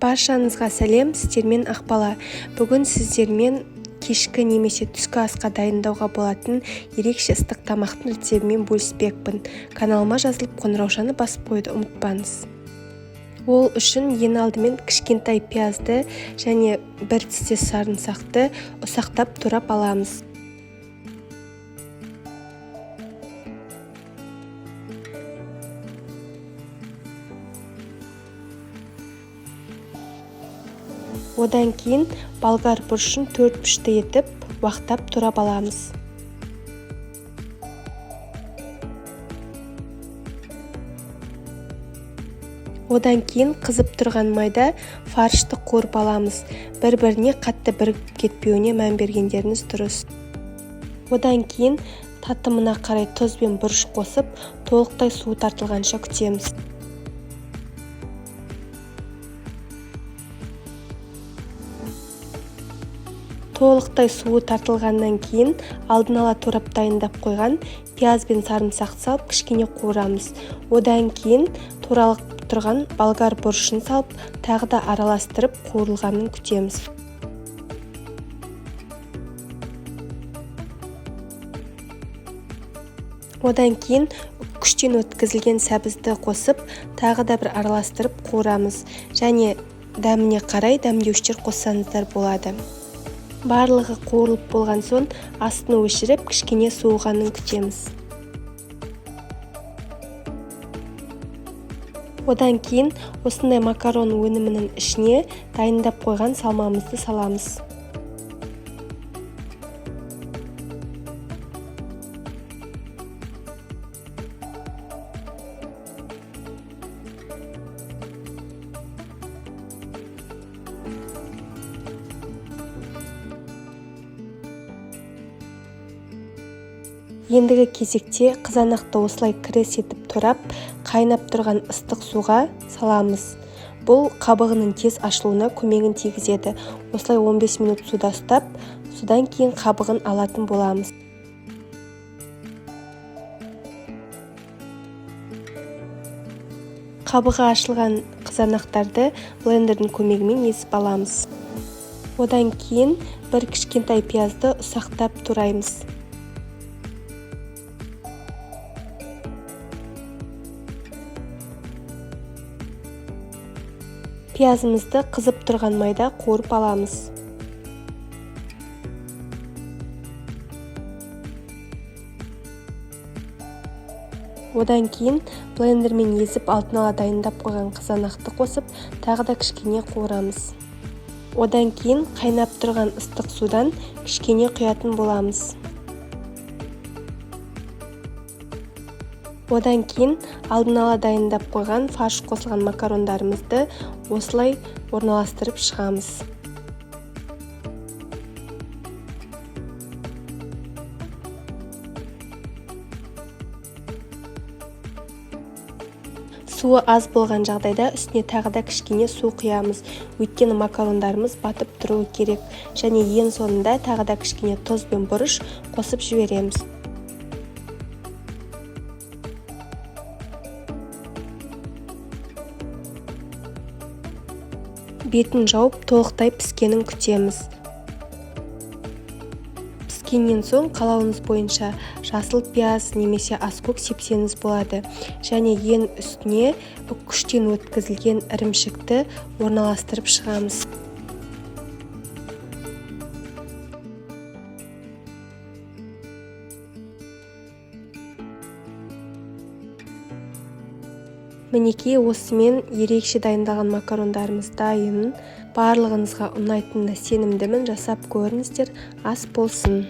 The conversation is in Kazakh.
Баршаңызға сәлем, сіздермен Ақбала. Бүгін сіздермен кешкі немесе түскі асқа дайындауға болатын ерекше ыстық тамақтың рецебімен бөліспекпін. Каналыма жазылып қоңыраушаны басып қойды ұмытпаңыз. Ол үшін ең алдымен кішкентай пиязды және бір тістес сарымсақты ұсақтап турап аламыз. Одан кейін болгар бұрышын 4 пішті етіп, уақтап турап аламыз. Одан кейін қызып тұрған майда фаршты қуырып аламыз. Бір-біріне қатты бірігіп кетпеуіне мән бергендеріңіз дұрыс. Одан кейін татымына қарай тұз бен бұрыш қосып, толықтай суы тартылғанша күтеміз. Толықтай суы тартылғаннан кейін алдын ала турап дайындап қойған пияз бен сарымсақты салып кішкене қуырамыз. Одан кейін туралып тұрған болгар бұрышын салып, тағы да араластырып қуырылғанын күтеміз. Одан кейін күштен өткізілген сәбізді қосып, тағы да бір араластырып қуырамыз. Және дәміне қарай дәмдеуіштер қоссаңыздар болады. Барлығы қуырылып болған соң астын өшіріп, кішкене суығанын күтеміз. Одан кейін осындай макарон өнімінің ішіне дайындап қойған салмамызды саламыз. Ендігі кезекте қызанақты осылай кірес етіп турап, қайнап тұрған ыстық суға саламыз. Бұл қабығының тез ашылуына көмегін тигізеді. Осылай 15 минут суда ұстап, содан кейін қабығын алатын боламыз. Қабығы ашылған қызанақтарды блендердің көмегімен езіп аламыз. Одан кейін бір кішкентай пиязды ұсақтап тураймыз. Пиязымызды қызып тұрған майда қуырып аламыз. Одан кейін блендермен езіп алдын ала дайындап қойған қызанақты қосып, тағы да кішкене қуырамыз. Одан кейін қайнап тұрған ыстық судан кішкене құятын боламыз. Одан кейін алдын ала дайындап қойған фарш қосылған макарондарымызды осылай орналастырып шығамыз. Суы аз болған жағдайда үстіне тағы да кішкене су құямыз. Өйткені макарондарымыз батып тұруы керек. Және ең соңында тағы да кішкене тұз бен бұрыш қосып жібереміз. Бетін жауып, толықтай піскенін күтеміз. Піскеннен соң қалауыңыз бойынша жасыл пияз немесе аскөк сепсеңіз болады. Және ең үстіне күштен өткізілген ірімшікті орналастырып шығамыз. Мінекей осымен ерекше дайындалған макарондарымыз дайын. Барлығыңызға ұнайтынына сенімдімін. Жасап көріңіздер, ас болсын.